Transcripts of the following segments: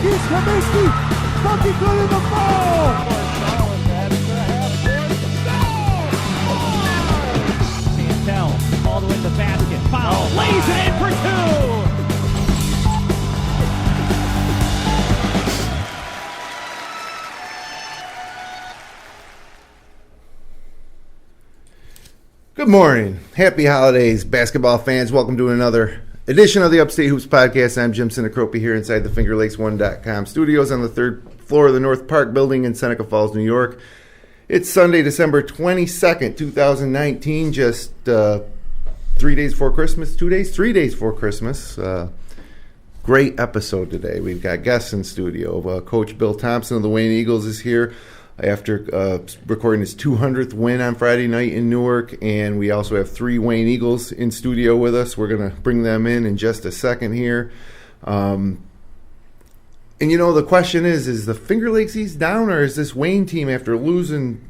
Keith Kaminsky, fucking good in the ball! Santel, all the way to the basket, foul, lays it in for two! Good morning. Happy holidays, basketball fans. Welcome to another edition of the Upstate Hoops Podcast. I'm Jim Sinacropi here inside the FingerLakes1.com studios on the third floor of the North Park building in Seneca Falls, New York. It's Sunday, December 22nd, 2019, just 3 days before Christmas. 2 days? 3 days before Christmas. Great episode today. We've got guests in studio. Coach Bill Thomson of the Wayne Eagles is here after recording his 200th win on Friday night in Newark, and we also have 3 Wayne Eagles in studio with us. We're going to bring them in just a second here. And you know, the question is the Finger Lakes East down, or is this Wayne team, after losing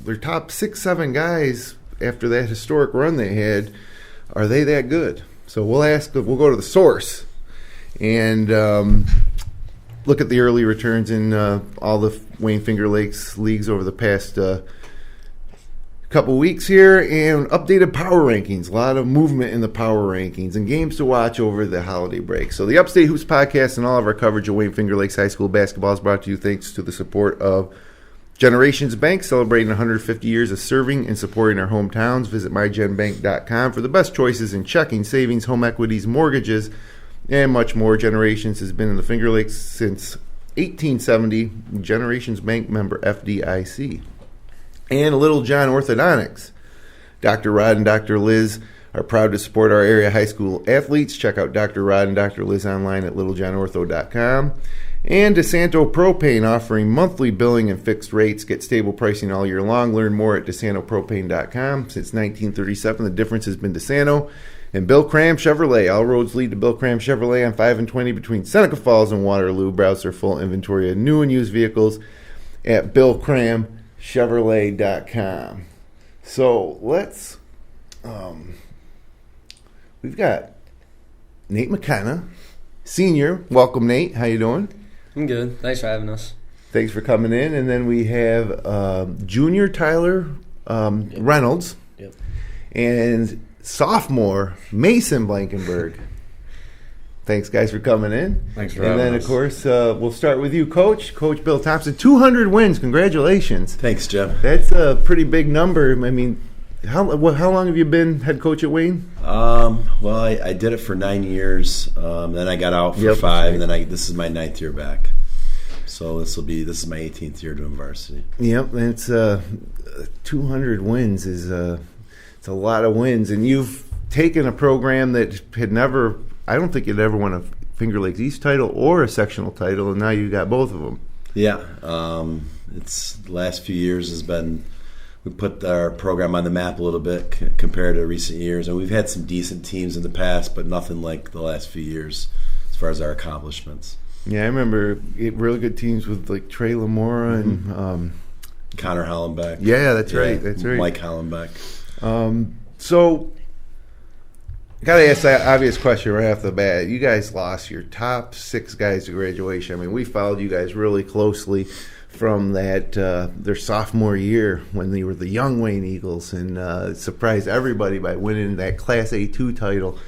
their top 6-7 guys after that historic run they had, are they that good? So we'll go to the source and look at the early returns in all the Wayne Finger Lakes leagues over the past couple weeks here, and updated power rankings. A lot of movement in the power rankings and games to watch over the holiday break. So the Upstate Hoops Podcast and all of our coverage of Wayne Finger Lakes High School basketball is brought to you thanks to the support of Generations Bank, celebrating 150 years of serving and supporting our hometowns. Visit mygenbank.com for the best choices in checking, savings, home equities, mortgages, and much more. Generations has been in the Finger Lakes since 1870. Generations Bank member FDIC. And Little John Orthodontics. Dr. Rod and Dr. Liz are proud to support our area high school athletes. Check out Dr. Rod and Dr. Liz online at littlejohnortho.com. And DeSanto Propane, offering monthly billing and fixed rates. Get stable pricing all year long. Learn more at DeSantoPropane.com. Since 1937, the difference has been DeSanto. And Bill Cram Chevrolet. All roads lead to Bill Cram Chevrolet on 5 and 20 between Seneca Falls and Waterloo. Browse their full inventory of new and used vehicles at BillCramChevrolet.com. So let's, we've got Nate McKenna, senior. Welcome, Nate. How you doing? I'm good. Thanks for having us. Thanks for coming in. And then we have junior Tyler Reynolds. Yep. And sophomore Mason Blankenberg. Thanks, guys, for coming in. Thanks for having us. And then, of course, we'll start with you, Coach Bill Thomson. 200 wins. Congratulations. Thanks, Jim. That's a pretty big number. I mean, how long have you been head coach at Wayne? Well, I did it for 9 years. Then I got out for 5, and then this is my 9th year back. So this is my 18th year doing varsity. Yep, it's 200 wins is it's a lot of wins, and you've taken a program that had never, I don't think you'd ever won a Finger Lakes East title or a sectional title, and now you got both of them. Yeah, it's the last few years has been, we put our program on the map a little bit compared to recent years, and we've had some decent teams in the past, but nothing like the last few years as far as our accomplishments. Yeah, I remember really good teams with like Trey Lamora and Connor Hollenbeck. Yeah, that's right. Mike Hollenbeck. So, got to ask that obvious question right off the bat. You guys lost your top 6 guys to graduation. I mean, we followed you guys really closely from that their sophomore year when they were the young Wayne Eagles, and surprised everybody by winning that Class A2 title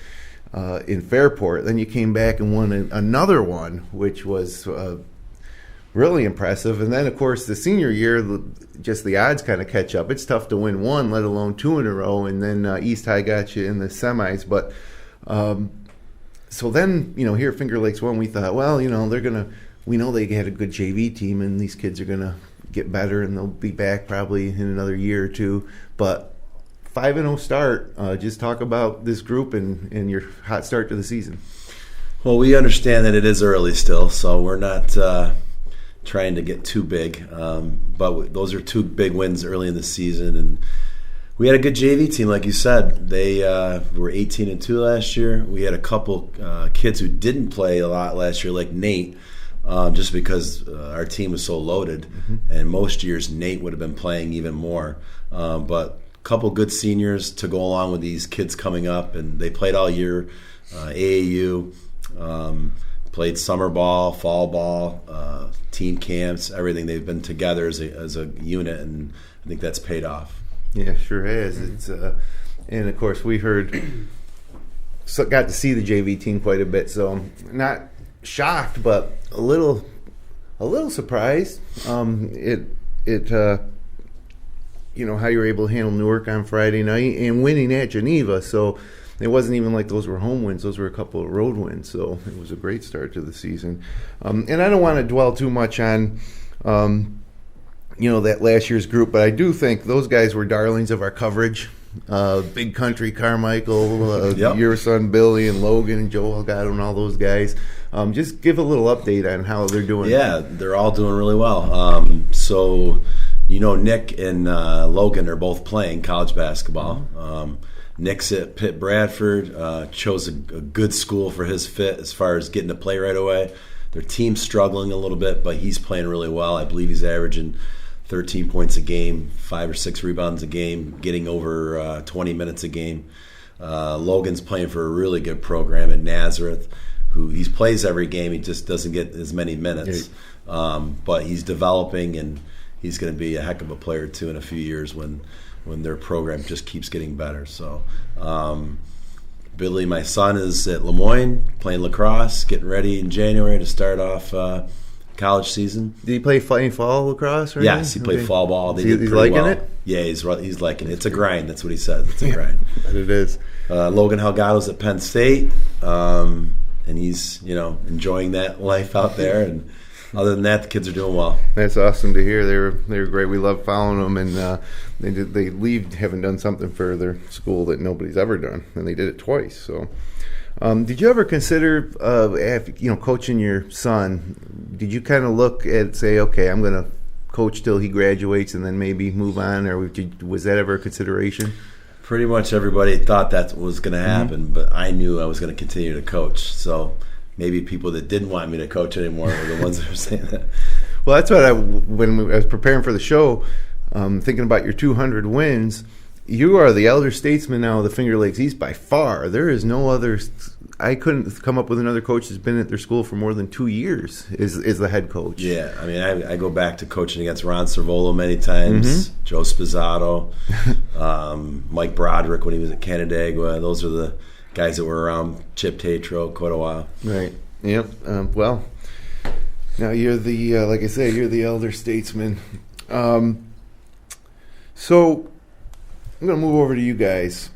in Fairport. Then you came back and won another one, which was really impressive. And then, of course, the senior year, just the odds kind of catch up. It's tough to win one, let alone 2 in a row. And then East High got you in the semis. But so then, here at Finger Lakes 1, we thought, well, we know they had a good JV team, and these kids are going to get better, and they'll be back probably in another year or two. But 5-0 start. Just talk about this group and your hot start to the season. Well, we understand that it is early still, so we're not trying to get too big. But those are 2 big wins early in the season, and we had a good JV team, like you said. They were 18-2 last year. We had a couple kids who didn't play a lot last year, like Nate, just because our team was so loaded. Mm-hmm. And most years Nate would have been playing even more. But a couple good seniors to go along with these kids coming up, and they played all year. AAU. played summer ball, fall ball, team camps, everything. They've been together as a unit, and I think that's paid off. Yeah, sure has. It's and of course we got to see the JV team quite a bit, so I'm not shocked, but a little surprised. How you were able to handle Newark on Friday night and winning at Geneva. So it wasn't even like those were home wins; those were a couple of road wins. So it was a great start to the season. And I don't want to dwell too much on that last year's group, but I do think those guys were darlings of our coverage. Big Country, Carmichael, Yep. Your son Billy and Logan and Joel Gatto and all those guys. Just give a little update on how they're doing. Yeah, they're all doing really well. So Nick and Logan are both playing college basketball. Nick's at Pitt Bradford, chose a good school for his fit as far as getting to play right away. Their team's struggling a little bit, but he's playing really well. I believe he's averaging 13 points a game, 5 or 6 rebounds a game, getting over 20 minutes a game. Logan's playing for a really good program in Nazareth, who he plays every game. He just doesn't get as many minutes. But he's developing, and he's going to be a heck of a player, too, in a few years when their program just keeps getting better. So Billy, my son, is at Lemoyne playing lacrosse, getting ready in January to start off college season. Did he play any fall lacrosse? Or Yes, anything? he played fall ball. They did he's pretty liking well. it? Yeah, he's liking it. It's a grind. That's what he says. It's a grind. But it is. Logan Halgado's at Penn State, and he's enjoying that life out there. And other than that, the kids are doing well. That's awesome to hear. They were great. We love following them, and they leave having done something for their school that nobody's ever done, and they did it twice. So, did you ever consider, coaching your son? Did you kind of look at say, okay, I'm going to coach till he graduates, and then maybe move on, or was that ever a consideration? Pretty much everybody thought that was going to happen, but I knew I was going to continue to coach. So maybe people that didn't want me to coach anymore were the ones that were saying that. Well, that's what when I was preparing for the show, thinking about your 200 wins, you are the elder statesman now of the Finger Lakes East by far. There is no other. I couldn't come up with another coach that's been at their school for more than 2 years is the head coach. Yeah, I mean, I go back to coaching against Ron Cervolo many times, Joe Spizzato, Mike Broderick when he was at Canandaigua. Those are the guys that were around Chip Tatro quite a while. Right. Yep. Well, now you're the like I say, you're the elder statesman. So I'm going to move over to you guys,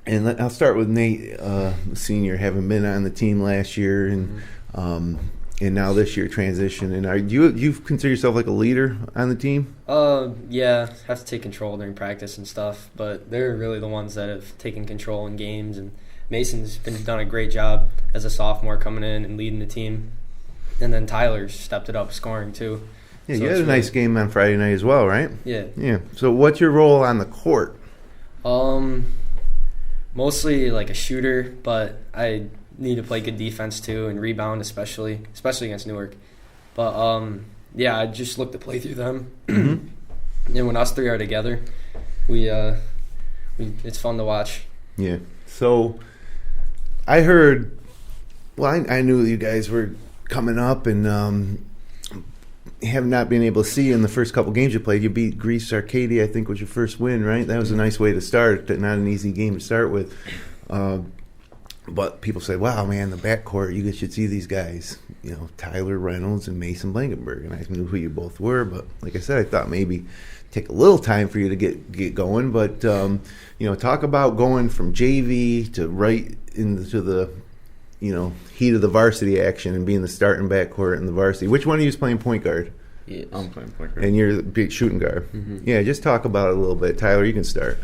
and I'll start with Nate, senior, having been on the team last year and now this year transition. And you consider yourself like a leader on the team? Yeah, have to take control during practice and stuff, but they're really the ones that have taken control in games. And Mason's done a great job as a sophomore coming in and leading the team, and then Tyler's stepped it up scoring too. Yeah, so you had a nice game on Friday night as well, right? Yeah. Yeah. So what's your role on the court? Mostly like a shooter, but I need to play good defense too and rebound, especially against Newark. But I just look to play through them. And when us three are together, we it's fun to watch. Yeah. So I heard. Well, I knew you guys were coming up and. Have not been able to see you in the first couple games you played. You beat Greece Arcadia, I think, was your first win, right? That was a nice way to start. Not an easy game to start with. But people say, wow, man, the backcourt, you should see these guys. Tyler Reynolds and Mason Blankenberg. And I knew who you both were. But like I said, I thought maybe take a little time for you to get going. But, talk about going from JV to right into the heat of the varsity action and being the starting backcourt in the varsity. Which one of you is playing point guard? Yeah, I'm playing point guard. And you're the big shooting guard. Yeah, just talk about it a little bit. Tyler, you can start.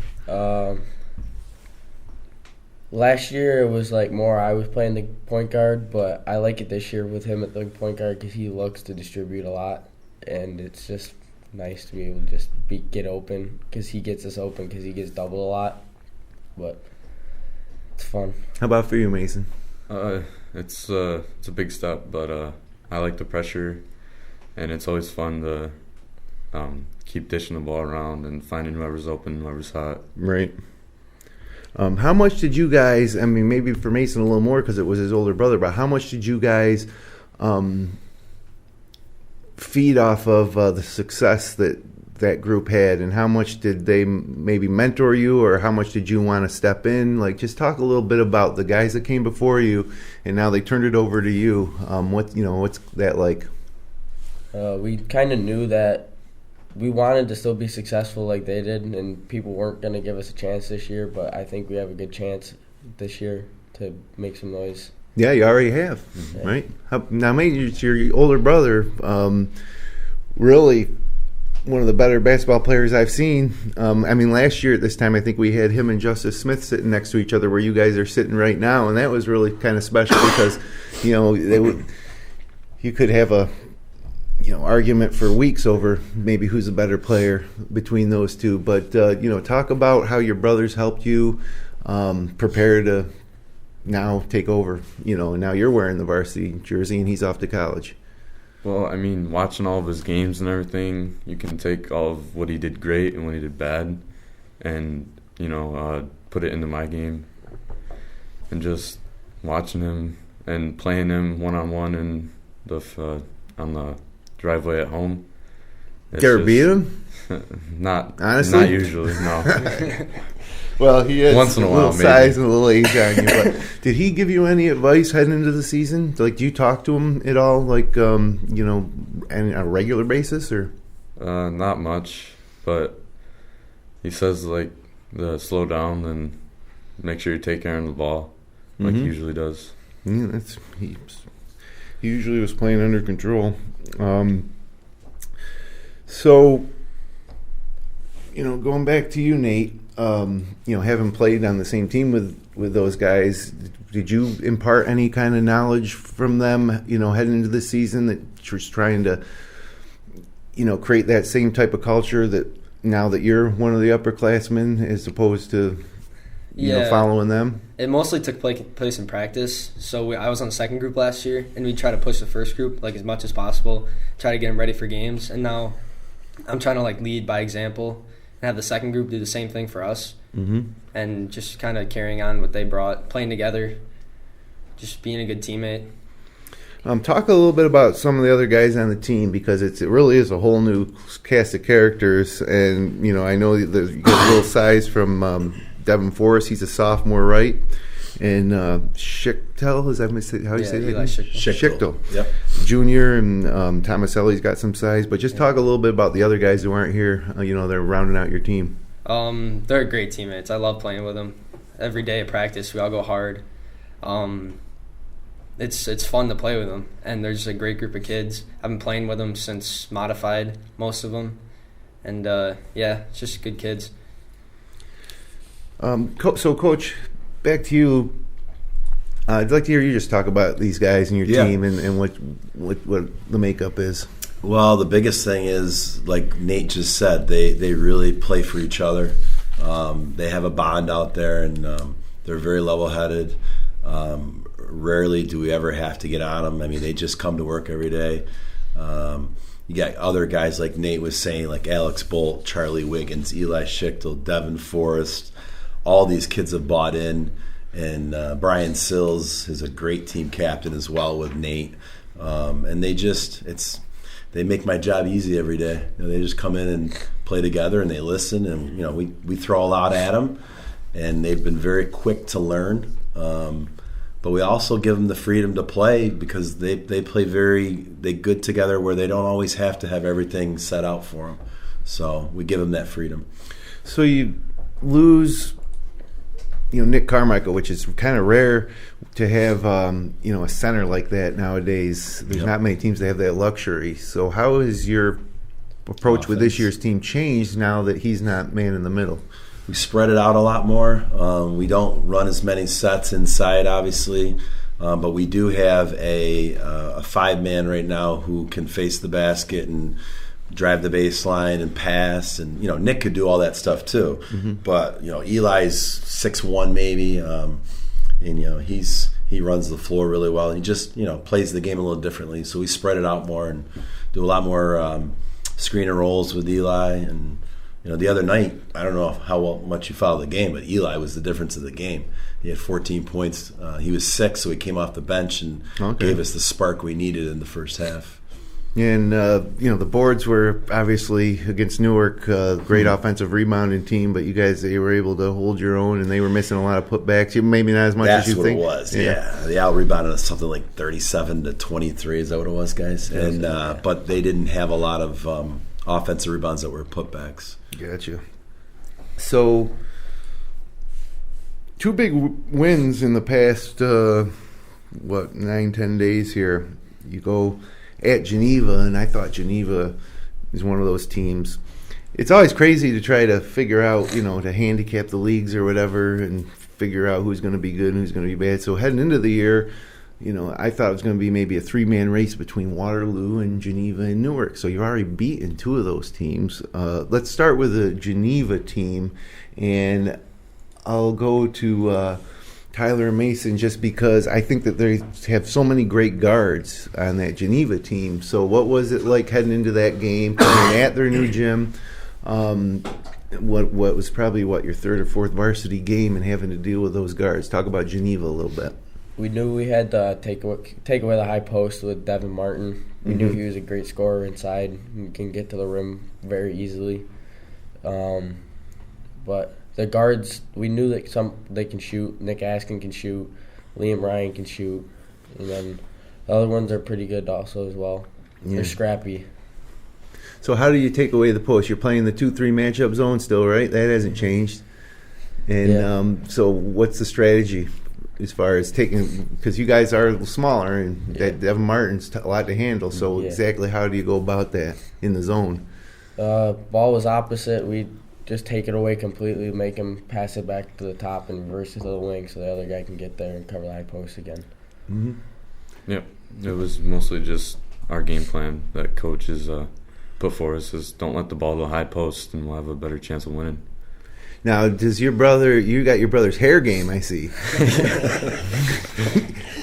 Last year it was like more I was playing the point guard, but I like it this year with him at the point guard because he looks to distribute a lot, and it's just nice to be able to just get open because he gets us open because he gets doubled a lot, but it's fun. How about for you, Mason? It's a big step, but I like the pressure, and it's always fun to keep dishing the ball around and finding whoever's open, whoever's hot. Right. How much did you guys, I mean, maybe for Mason a little more because it was his older brother, but how much did you guys feed off of the success that group had, and how much did they maybe mentor you, or how much did you want to step in? Like, just talk a little bit about the guys that came before you, and now they turned it over to you. What's that like? We kind of knew that we wanted to still be successful like they did, and people weren't going to give us a chance this year, but I think we have a good chance this year to make some noise. Yeah, you already have, right? Now, maybe it's your older brother, really one of the better basketball players I've seen. I mean, last year at this time, I think we had him and Justice Smith sitting next to each other where you guys are sitting right now, and that was really kind of special because, you could have a argument for weeks over maybe who's a better player between those two. But, talk about how your brothers helped you prepare to now take over, and now you're wearing the varsity jersey and he's off to college. Well, I mean, watching all of his games and everything, you can take all of what he did great and what he did bad and, put it into my game. And just watching him and playing him one-on-one in on the driveway at home. Ever beat him? Not honestly, not usually. No. Well, he has once in a while, little size and a little age on you. But did he give you any advice heading into the season? Like, do you talk to him at all? Like, on a regular basis, or? Not much, but he says to slow down and make sure you take care of the ball, like he usually does. Yeah, he usually was playing under control. So, going back to you, Nate, having played on the same team with those guys, did you impart any kind of knowledge from them, heading into the season that you're trying to, create that same type of culture that now that you're one of the upperclassmen as opposed to, following them? It mostly took place in practice. So I was on the second group last year, and we tried to push the first group as much as possible, try to get them ready for games. And now I'm trying to lead by example and have the second group do the same thing for us, and just kind of carrying on what they brought, playing together, just being a good teammate. Talk a little bit about some of the other guys on the team, because it really is a whole new cast of characters. And, I know you got a little size from Devin Forrest. He's a sophomore, right? And Schichtel, is that how you say that? Schichtel. Yep. Junior, and Tomaselli's got some size. But just talk a little bit about the other guys who aren't here. They're rounding out your team. They're great teammates. I love playing with them. Every day at practice, we all go hard. It's fun to play with them, and they're just a great group of kids. I've been playing with them since modified, most of them. And, it's just good kids. So, Coach, back to you. I'd like to hear you just talk about these guys and your team and what the makeup is. Well, the biggest thing is, like Nate just said, they really play for each other. They have a bond out there, and they're very level-headed. Rarely do we ever have to get on them. I mean, they just come to work every day. You got other guys like Nate was saying, like Alex Bolt, Charlie Wiggins, Eli Schichtel, Devin Forrest. All these kids have bought in. And Brian Sills is a great team captain as well with Nate. And they make my job easy every day. They just come in and play together, and they listen, and we throw a lot at them, and they've been very quick to learn. But we also give them the freedom to play, because they play they good together where they don't always have to have everything set out for them. So we give them that freedom. So you lose Nick Carmichael, which is kind of rare to have, a center like that nowadays. There's not many teams that have that luxury. So how has your approach with this year's team changed now that he's not man in the middle? We spread it out a lot more. We don't run as many sets inside, obviously, but we do have a five-man right now who can face the basket and drive the baseline and pass, and Nick could do all that stuff too. But Eli's 6'1" maybe, and he runs the floor really well. He just plays the game a little differently. So we spread it out more and do a lot more screen and rolls with Eli, and the other night, I don't know how much you follow the game, but Eli was the difference of the game. He had 14 points. He was sick, so he came off the bench and gave us the spark we needed in the first half. And, the boards were obviously against Newark, great offensive rebounding team, but you guys, they were able to hold your own, and they were missing a lot of putbacks. Maybe not as much as you think. That's what it was, yeah. They out-rebounded us something like 37-23. Is that what it was, guys? And but they didn't have a lot of offensive rebounds that were putbacks. Gotcha. So, 2 big wins in the past, 9-10 days here. You go at Geneva, and I thought Geneva is one of those teams. It's always crazy to try to figure out, to handicap the leagues or whatever and figure out who's going to be good and who's going to be bad. So heading into the year, I thought it was going to be maybe a 3-man race between Waterloo and Geneva and Newark. So you've already beaten 2 of those teams. Let's start with the Geneva team, and I'll go to Tyler and Mason just because I think that they have so many great guards on that Geneva team. So what was it like heading into that game, playing at their new gym? What was probably, your 3rd or 4th varsity game and having to deal with those guards? Talk about Geneva a little bit. We knew we had to take away the high post with Devin Martin. We knew he was a great scorer inside. He can get to the rim very easily. But the guards, we knew that they can shoot. Nick Askin can shoot. Liam Ryan can shoot. And then the other ones are pretty good also as well. Yeah. They're scrappy. So how do you take away the post? You're playing the 2-3 matchup zone still, right? That hasn't changed. And so what's the strategy as far as taking – because you guys are a little smaller, and Devin Martin's a lot to handle. So exactly how do you go about that in the zone? Ball was opposite. We just take it away completely, make him pass it back to the top and reverse it to the wing so the other guy can get there and cover the high post again. Mm-hmm. Yep. It was mostly just our game plan that coach has put for us is don't let the ball to the high post and we'll have a better chance of winning. Now, does you got your brother's hair game, I see.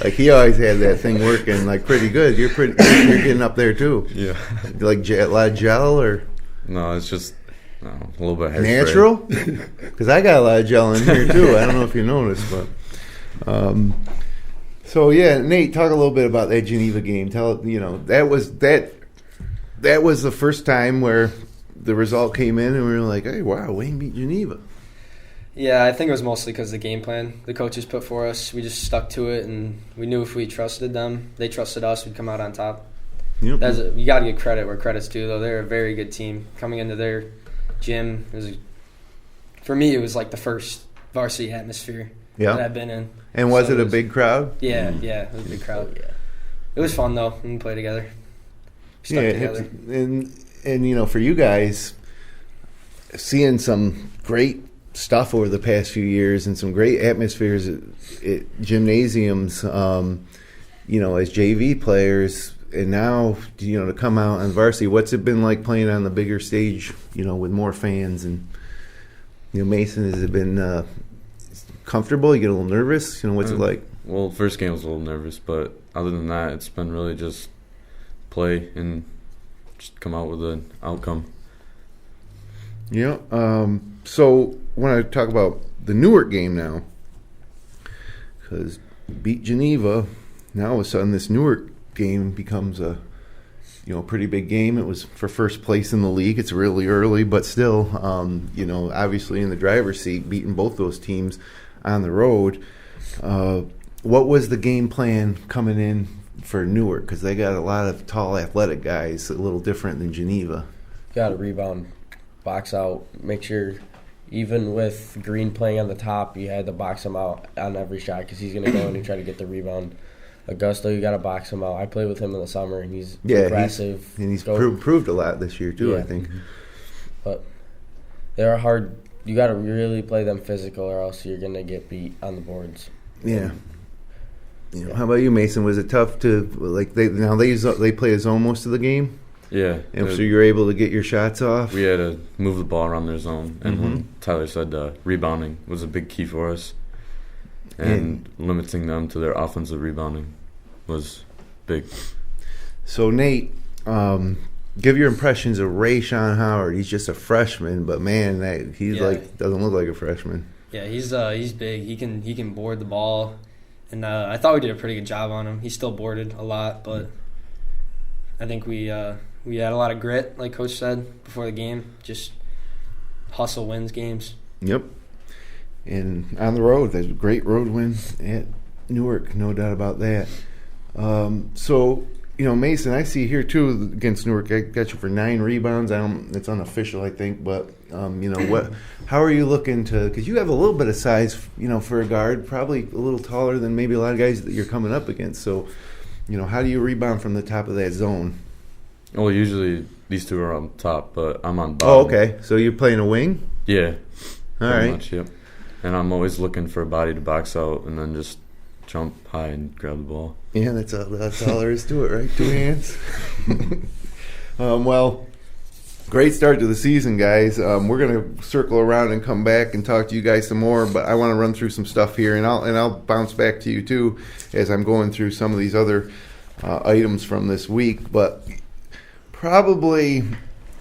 Like he always had that thing working like pretty good. You're getting up there too. Yeah. Like a lot of gel or? No, it's just a little bit hairspray. Natural? Because I got a lot of gel in here too. I don't know if you noticed, but. So yeah, Nate, talk a little bit about that Geneva game. That was the first time where the result came in and we were like, hey, wow, Wayne beat Geneva. Yeah, I think it was mostly because the game plan the coaches put for us. We just stuck to it, and we knew if we trusted them, they trusted us, we'd come out on top. Yep. You got to give credit where credit's due, though. They're a very good team. Coming into their gym, for me, it was like the first varsity atmosphere that I've been in. And was it a big crowd? Yeah, it was a big crowd. Yeah. It was fun, though, when we played together. Stuck together. And for you guys, seeing some great stuff over the past few years and some great atmospheres at gymnasiums, as JV players, and now, to come out on varsity, what's it been like playing on the bigger stage, with more fans? And, Mason, has it been comfortable? You get a little nervous? What's it like? Well, first game was a little nervous, but other than that, it's been really just play and just come out with an outcome. Yeah. So I want to talk about the Newark game now, because beat Geneva. Now all of a sudden this Newark game becomes a pretty big game. It was for first place in the league. It's really early, but still, obviously in the driver's seat, beating both those teams on the road. What was the game plan coming in for Newark? Because they got a lot of tall, athletic guys, a little different than Geneva. Got to rebound, box out, make sure, even with Green playing on the top, you had to box him out on every shot because he's going to go in and try to get the rebound. Augusto, you got to box him out. I played with him in the summer, and he's aggressive. He's proved a lot this year, too, I think. But they're hard. You got to really play them physical, or else you're going to get beat on the boards. Yeah. How about you, Mason? Was it tough to they play a zone most of the game? Yeah. And so you're able to get your shots off? We had to move the ball around their zone. And when Tyler said rebounding was a big key for us. And limiting them to their offensive rebounding was big. So, Nate, give your impressions of Rayshawn Howard. He's just a freshman, but man, doesn't look like a freshman. Yeah, he's big. He can board the ball, and I thought we did a pretty good job on him. He still boarded a lot, but I think we had a lot of grit, like Coach said before the game. Just hustle wins games. Yep. And on the road, there's a great road win at Newark, no doubt about that. So, Mason, I see here too against Newark, I got you for 9 rebounds. It's unofficial, I think, but how are you looking to? Because you have a little bit of size, for a guard, probably a little taller than maybe a lot of guys that you're coming up against. So, how do you rebound from the top of that zone? Well, usually these two are on top, but I'm on bottom. Oh, okay. So you're playing a wing? Yeah. All right. Much, yep. And I'm always looking for a body to box out and then just jump high and grab the ball. Yeah, that's all there is to it, right? 2 hands. Well, great start to the season, guys. We're going to circle around and come back and talk to you guys some more, but I want to run through some stuff here, and I'll bounce back to you too as I'm going through some of these other items from this week. But probably,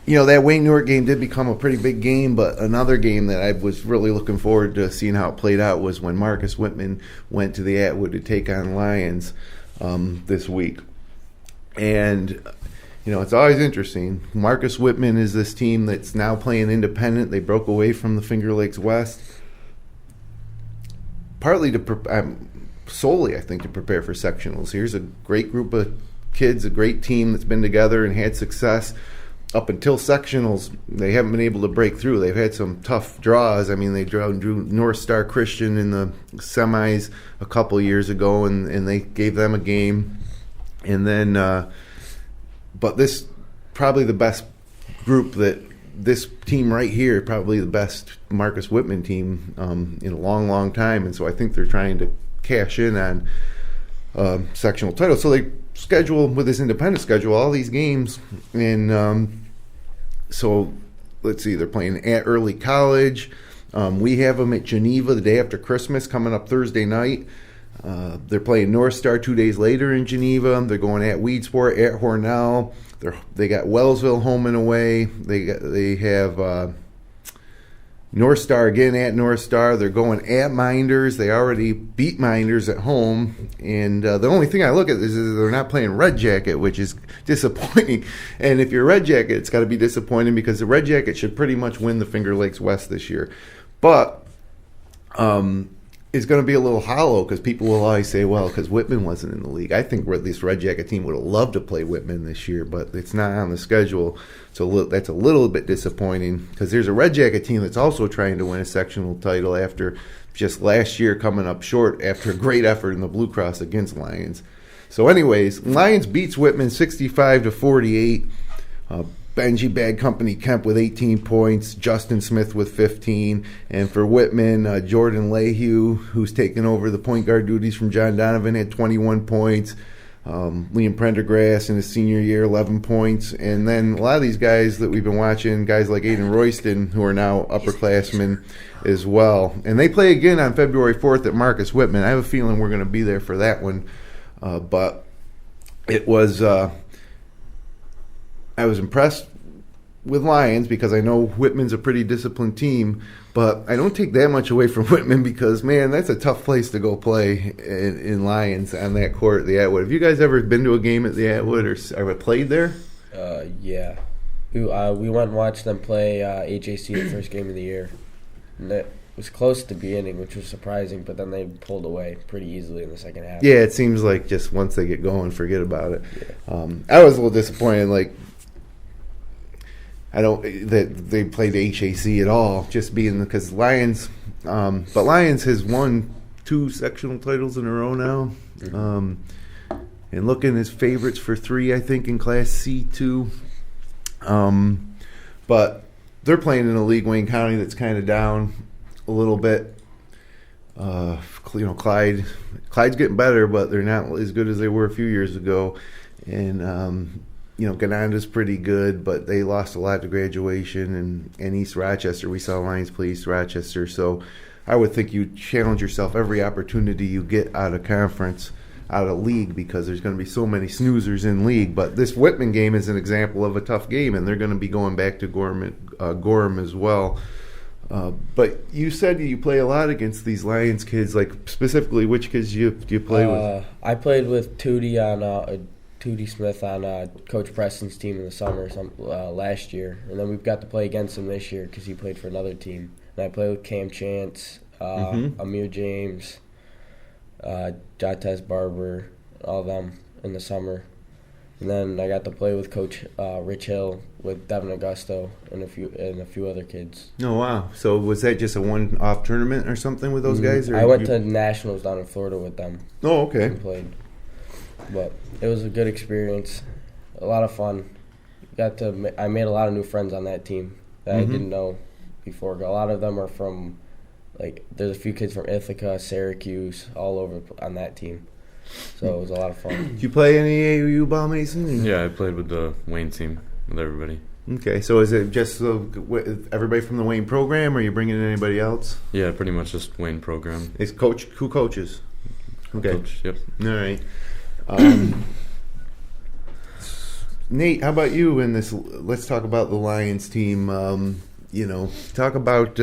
that Wayne Newark game did become a pretty big game, but another game that I was really looking forward to seeing how it played out was when Marcus Whitman went to the Atwood to take on Lions this week. And, it's always interesting. Marcus Whitman is this team that's now playing independent. They broke away from the Finger Lakes West, partly solely, I think, to prepare for sectionals. Here's a great group of kids, a great team that's been together and had success. Up until sectionals, they haven't been able to break through. They've had some tough draws. I mean, they drew North Star Christian in the semis a couple years ago, and they gave them a game. And then, but this probably the best group that this team right here, probably the best Marcus Whitman team in a long, long time. And so I think they're trying to cash in on sectional title. So they schedule with this independent schedule all these games, and so let's see, they're playing at Early College. We have them at Geneva the day after Christmas, coming up Thursday night. They're playing North Star 2 days later in Geneva. They're going at Weedsport, at Hornell. They got Wellsville home and away. They have North Star again at North Star. They're going at Minders. They already beat Minders at home. And the only thing I look at is they're not playing Red Jacket, which is disappointing. And if you're Red Jacket, it's got to be disappointing because the Red Jacket should pretty much win the Finger Lakes West this year. But it's going to be a little hollow because people will always say, well, because Whitman wasn't in the league. I think this Red Jacket team would have loved to play Whitman this year, but it's not on the schedule. So that's a little bit disappointing because there's a Red Jacket team that's also trying to win a sectional title after just last year coming up short after a great effort in the Blue Cross against Lions. So anyways, Lions beats Whitman 65-48. Benji Bad Company Kemp with 18 points, Justin Smith with 15, and for Whitman, Jordan Lehue, who's taken over the point guard duties from John Donovan, had 21 points. Liam Prendergrass in his senior year, 11 points. And then a lot of these guys that we've been watching, guys like Aiden Royston, who are now upperclassmen as well. And they play again on February 4th at Marcus Whitman. I have a feeling we're going to be there for that one. But it was... I was impressed with Lions because I know Whitman's a pretty disciplined team, but I don't take that much away from Whitman because, man, that's a tough place to go play in Lions on that court at the Atwood. Have you guys ever been to a game at the Atwood or ever played there? Yeah. We went and watched them play AJC the first game of the year. And it was close to beginning, which was surprising, but then they pulled away pretty easily in the second half. Yeah, it seems like just once they get going, forget about it. Yeah. I was a little disappointed, that they played HAC at all, just being because Lions, but Lions has won 2 sectional titles in a row now, and looking as favorites for 3, I think, in Class C2. But they're playing in a league, Wayne County, that's kind of down a little bit. Clyde's getting better, but they're not as good as they were a few years ago, and. Ganonda's pretty good, but they lost a lot to graduation, and East Rochester. We saw Lions play East Rochester, so I would think you challenge yourself every opportunity you get out of conference out of league because there's going to be so many snoozers in league. But this Whitman game is an example of a tough game, and they're going to be going back to Gorham as well. But you said you play a lot against these Lions kids. Like specifically, which kids do you play with? I played with Tootie Smith on Coach Preston's team in the summer last year, and then we've got to play against him this year because he played for another team. And I played with Cam Chance, Amir James, Jatez Barber, all of them in the summer. And then I got to play with Coach Rich Hill, with Devin Augusto, and a few other kids. Oh wow! So was that just a one-off tournament or something with those guys? Or I went to nationals down in Florida with them. Oh, okay. And played, but it was a good experience, a lot of fun. I made a lot of new friends on that team that I didn't know before. A lot of them are from, there's a few kids from Ithaca, Syracuse, all over on that team. So it was a lot of fun. Did you play any AAU ball, Mason? Yeah, I played with the Wayne team, with everybody. Okay, so is it just everybody from the Wayne program, or are you bringing in anybody else? Yeah, pretty much just Wayne program. Who coaches? Okay. Coach, yep. All right. Nate, how about you in this? Let's talk about the Lions team. Talk about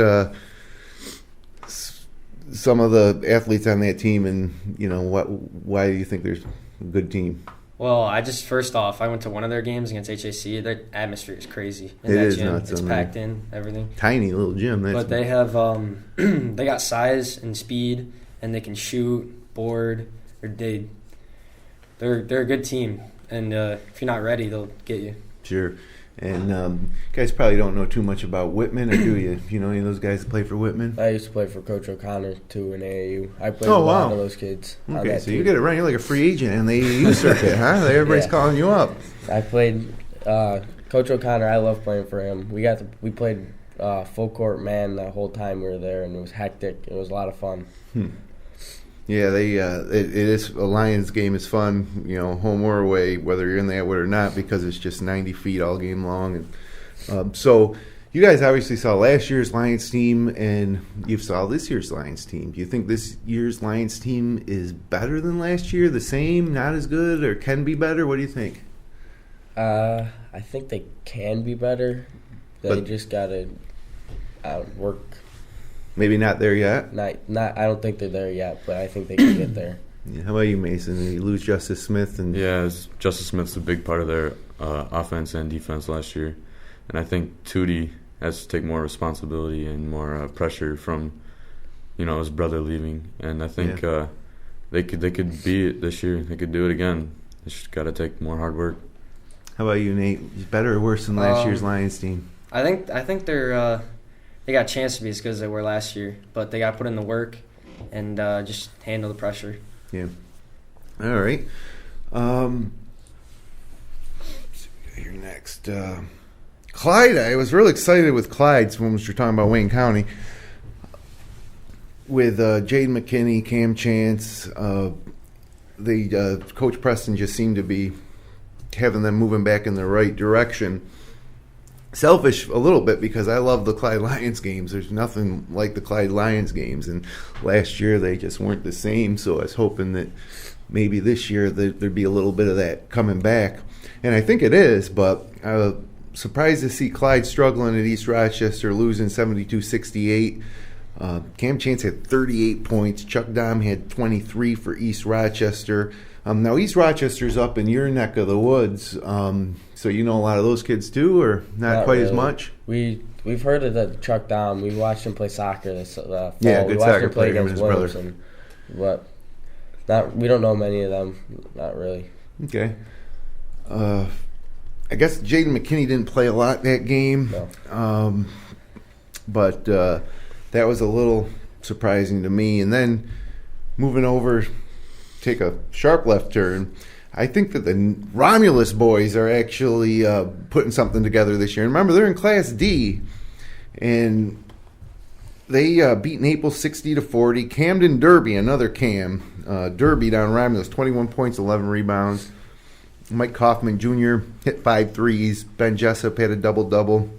some of the athletes on that team, and why do you think there's a good team? Well, first off, I went to one of their games against HAC. Their atmosphere is crazy. It is nuts. It's packed in, everything. Tiny little gym. But they have they got size and speed, and they can shoot, board. They're a good team, and if you're not ready, they'll get you. Sure. And you guys probably don't know too much about Whitman, or do you? You know any of those guys that play for Whitman? I used to play for Coach O'Connor, too, in AAU. I played with a lot of those kids. Okay, so you get it right. You're like a free agent in the AAU circuit, huh? Everybody's calling you up. I played Coach O'Connor. I love playing for him. We played full court man the whole time we were there, and it was hectic. It was a lot of fun. Yeah, it is a Lions game is fun, home or away, whether you're in that way or not, because it's just 90 feet all game long. And so you guys obviously saw last year's Lions team, and you saw this year's Lions team. Do you think this year's Lions team is better than last year, the same, not as good, or can be better? What do you think? I think they can be better. They just got to work. Maybe not there yet? I don't think they're there yet, but I think they can get there. Yeah, how about you, Mason? You lose Justice Smith? Justice Smith's a big part of their offense and defense last year. And I think Tootie has to take more responsibility and more pressure from, his brother leaving. And I think they could beat it this year. They could do it again. They just got to take more hard work. How about you, Nate? Better or worse than last year's Lions team? I think they're they got a chance to be as good as they were last year, but they got to put in the work and just handle the pressure. Yeah. All right. Let's see what we got here next. Clyde. I was really excited with Clyde when we were talking about Wayne County. With Jaden McKinney, Cam Chance, Coach Preston just seemed to be having them moving back in the right direction. Selfish a little bit because I love the Clyde Lions games. There's nothing like the Clyde Lions games, and last year they just weren't the same, so I was hoping that maybe this year there'd be a little bit of that coming back. And I think it is, but surprised to see Clyde struggling at East Rochester, losing 72-68. Cam Chance had 38 points. Chuck Dom had 23 for East Rochester. Now, East Rochester's up in your neck of the woods, so you know a lot of those kids too, or not quite really. As much? We've heard of the Chuck Dom. We watched him play soccer this fall. Yeah, good soccer player against his brother. But we don't know many of them, not really. Okay. I guess Jaden McKinney didn't play a lot that game, no. But that was a little surprising to me. And then moving over, take a sharp left turn. I think that the Romulus boys are actually putting something together this year. And remember, they're in Class D, and they beat Naples 60-40. Camden Derby, another Cam, Derby down Romulus, 21 points, 11 rebounds. Mike Kaufman Jr. hit 5 threes. Ben Jessup had a double-double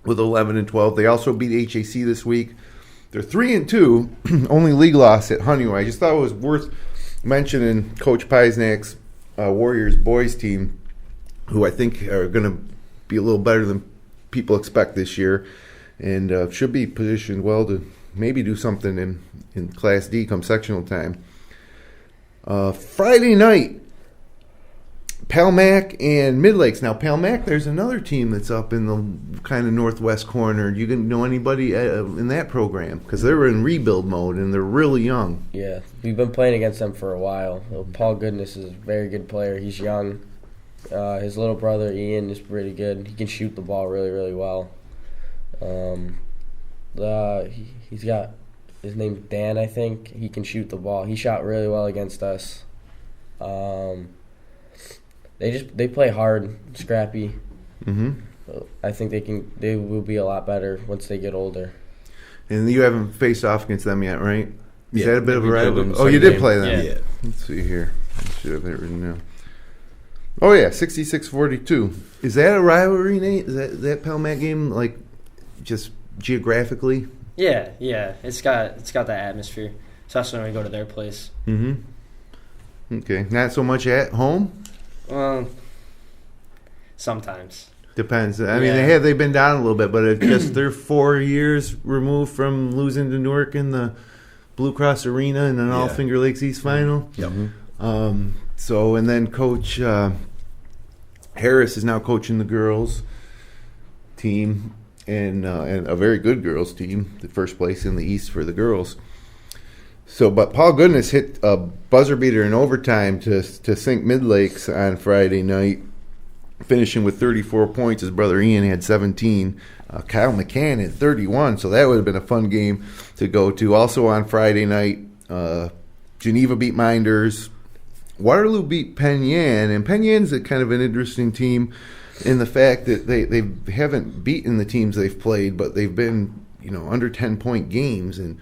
with 11 and 12. They also beat HAC this week. They're 3-2, only league loss at Honeywell. I just thought it was worth mentioning Coach Peisnack's Warriors boys team, who I think are going to be a little better than people expect this year, and should be positioned well to maybe do something in Class D come sectional time. Friday night, Palmac and Mid-Lakes. Now, Palmac, there's another team that's up in the kind of northwest corner. You can know anybody in that program? Because they're in rebuild mode, and they're really young. Yeah, we've been playing against them for a while. Paul Goodness is a very good player. He's young. His little brother, Ian, is pretty good. He can shoot the ball really, really well. He's got, his name's Dan, I think. He can shoot the ball. He shot really well against us. They play hard, scrappy. Mm-hmm. I think they will be a lot better once they get older. And you haven't faced off against them yet, right? Is that a bit of a we played rivalry? them Oh, you Sunday. did play them. Yeah. Let's see here. I should have it written down. Oh yeah, 66-42. Is that a rivalry, Nate? Is that Palmac game like just geographically? Yeah. It's got that atmosphere, especially when we go to their place. Mm-hmm. Okay, not so much at home. Sometimes. Depends. I mean, they've been down a little bit, but it's just they're 4 years removed from losing to Newark in the Blue Cross Arena in an all Finger Lakes East final. Yep. So, and then Coach Harris is now coaching the girls team, and a very good girls team, the first place in the East for the girls. So, but Paul Goodness hit a buzzer beater in overtime to sink Mid-Lakes on Friday night, finishing with 34 points. His brother Ian had 17. Kyle McCann had 31, so that would have been a fun game to go to. Also on Friday night, Geneva beat Minders. Waterloo beat Penn Yan, and Penn Yan's a kind of an interesting team in the fact that they haven't beaten the teams they've played, but they've been under 10-point games. And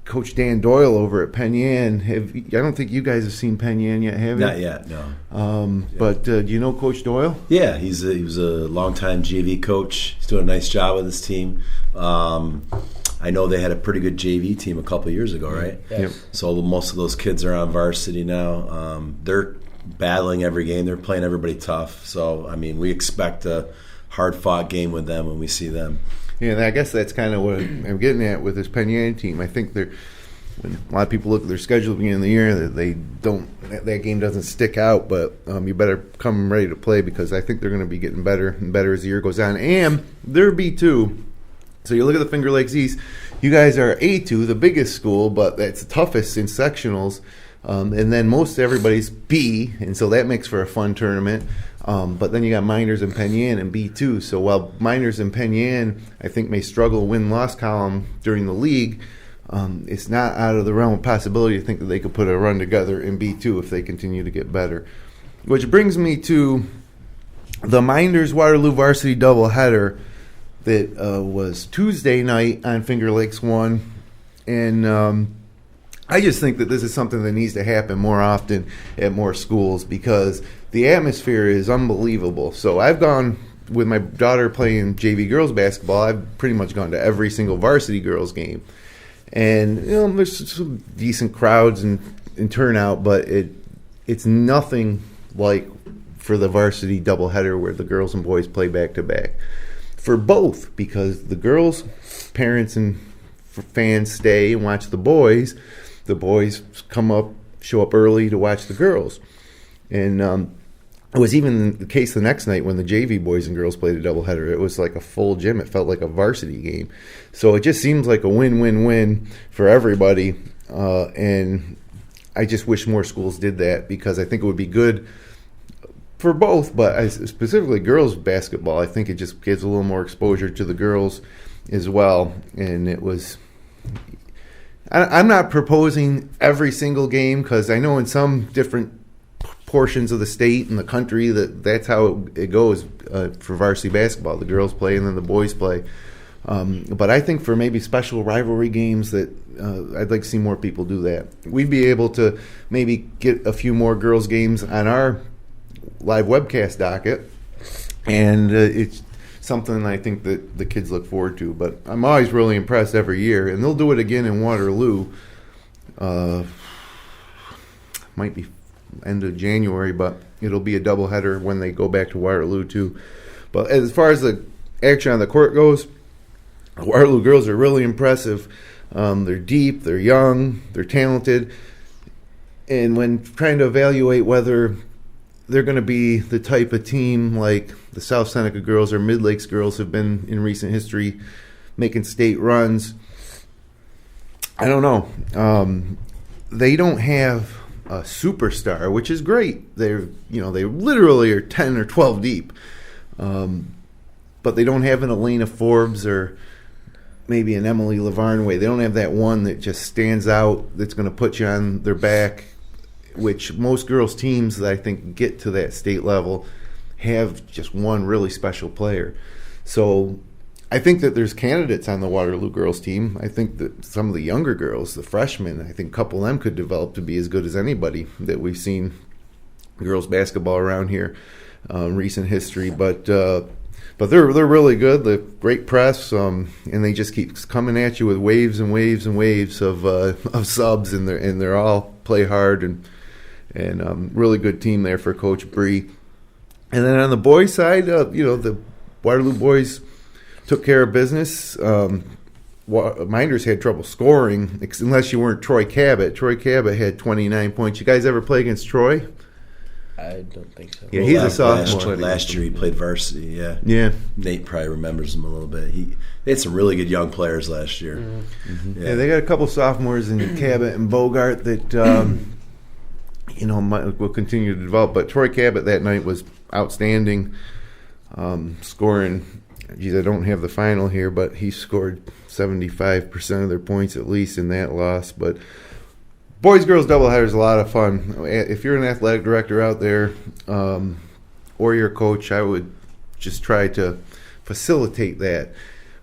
Coach Dan Doyle over at Penn Yan, I don't think you guys have seen Penn Yan yet, have you? Not yet, no. But do you know Coach Doyle? Yeah, he was a longtime JV coach. He's doing a nice job with his team. I know they had a pretty good JV team a couple years ago, right? Yes. Yep. So most of those kids are on varsity now. They're battling every game. They're playing everybody tough. So, I mean, we expect a hard-fought game with them when we see them. Yeah, and I guess that's kind of what I'm getting at with this Penn Yan team. I think when a lot of people look at their schedule at the beginning of the year, that game doesn't stick out, but you better come ready to play because I think they're going to be getting better and better as the year goes on. And they're B2. So you look at the Finger Lakes East, you guys are A2, the biggest school, but that's the toughest in sectionals. And then most everybody's B, and so that makes for a fun tournament. But then you got Miners and Penn Yan and B2. So while Miners and Penn Yan, I think, may struggle win-loss column during the league, it's not out of the realm of possibility to think that they could put a run together in B2 if they continue to get better. Which brings me to the Miners Waterloo varsity doubleheader that was Tuesday night on Finger Lakes 1. And I just think that this is something that needs to happen more often at more schools because the atmosphere is unbelievable. So I've gone with my daughter playing JV girls basketball. I've pretty much gone to every single varsity girls game. And there's some decent crowds and turnout, but it's nothing like for the varsity doubleheader where the girls and boys play back-to-back. For both, because the girls' parents and fans stay and watch the boys show up early to watch the girls. And it was even the case the next night when the JV boys and girls played a doubleheader. It was like a full gym. It felt like a varsity game. So it just seems like a win-win-win for everybody. And I just wish more schools did that because I think it would be good for both, but specifically girls basketball. I think it just gives a little more exposure to the girls as well. And it was... I'm not proposing every single game because I know in some different portions of the state and the country that's how it goes for varsity basketball. The girls play and then the boys play. But I think for maybe special rivalry games that I'd like to see more people do that. We'd be able to maybe get a few more girls games on our live webcast docket. And it's something I think that the kids look forward to. But I'm always really impressed every year. And they'll do it again in Waterloo. might be end of January, but it'll be a doubleheader when they go back to Waterloo too. But as far as the action on the court goes, the Waterloo girls are really impressive. They're deep, they're young, they're talented. And when trying to evaluate whether they're going to be the type of team like the South Seneca girls or Mid Lakes girls have been in recent history, making state runs, I don't know. They don't have a superstar, which is great. They literally are 10 or 12 deep. But they don't have an Elena Forbes or maybe an Emily Lavarnway. They don't have that one that just stands out that's going to put you on their back, which most girls' teams that I think get to that state level have just one really special player. So I think that there's candidates on the Waterloo girls team. I think that some of the younger girls, the freshmen, I think a couple of them could develop to be as good as anybody that we've seen girls basketball around here in recent history. But they're really good. The great press, and they just keep coming at you with waves and waves and waves of subs, and they're all play hard and really good team there for Coach Bree. And then on the boys' side, the Waterloo boys took care of business. Minders had trouble scoring, unless you weren't Troy Cabot. Troy Cabot had 29 points. You guys ever play against Troy? I don't think so. Yeah, he's a sophomore. Last year he played varsity, yeah. Yeah. Nate probably remembers him a little bit. They had some really good young players last year. Mm-hmm. Yeah, they got a couple sophomores in Cabot and Bogart that will continue to develop. But Troy Cabot that night was outstanding, scoring. Geez, I don't have the final here, but he scored 75% of their points at least in that loss. But boys-girls doubleheader is a lot of fun. If you're an athletic director out there or you're a coach, I would just try to facilitate that.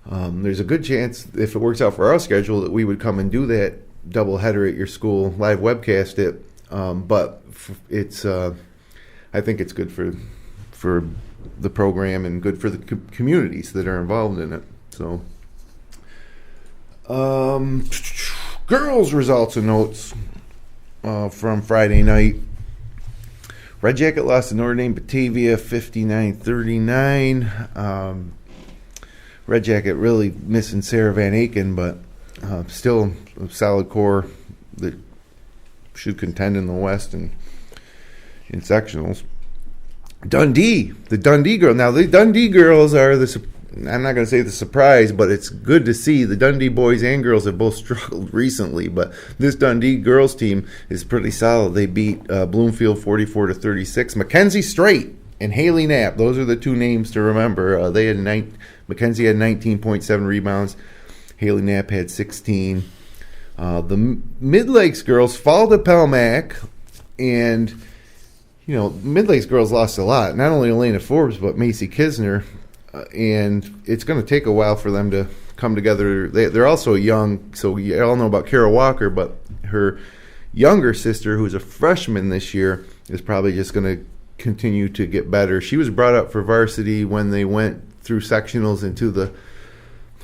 There's a good chance, if it works out for our schedule, that we would come and do that doubleheader at your school, live webcast it. But it's, I think it's good for the program and good for the communities that are involved in it. So, girls' results and notes from Friday night. Red Jacket lost to Notre Dame Batavia 59-39. Red Jacket really missing Sarah Van Aken, but still a solid core that should contend in the West and in sectionals. Dundee, the Dundee girl. Now, the Dundee girls are I'm not going to say the surprise, but it's good to see. The Dundee boys and girls have both struggled recently, but this Dundee girls team is pretty solid. They beat Bloomfield 44-36. Mackenzie Strait and Haley Knapp, those are the two names to remember. Mackenzie had 19.7 rebounds. Haley Knapp had 16. The Mid-Lakes girls fall to Pelmac, and Mid-Lakes girls lost a lot. Not only Elena Forbes, but Macy Kisner. And it's going to take a while for them to come together. They're also young, so you all know about Kara Walker, but her younger sister, who's a freshman this year, is probably just going to continue to get better. She was brought up for varsity when they went through sectionals into the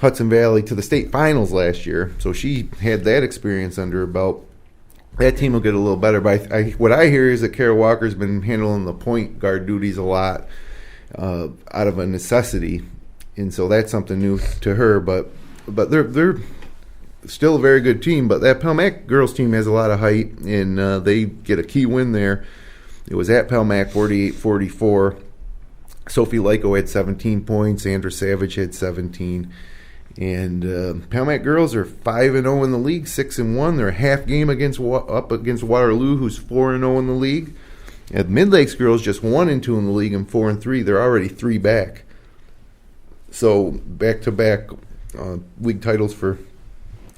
Hudson Valley to the state finals last year, so she had that experience under her belt. That team will get a little better, but what I hear is that Kara Walker's been handling the point guard duties a lot out of a necessity, and so that's something new to her. But they're still a very good team. But that Pelmac girls team has a lot of height, and they get a key win there. It was at Pelmac, 48-44. Sophie Lyko had 17 points. Sandra Savage had 17. And Pelmac girls are 5-0 in the league, 6-1. They're a half game up against Waterloo, who's 4-0 in the league. And Mid-Lakes girls just 1-2 in the league and 4-3. They're already 3 back. So back-to-back league titles for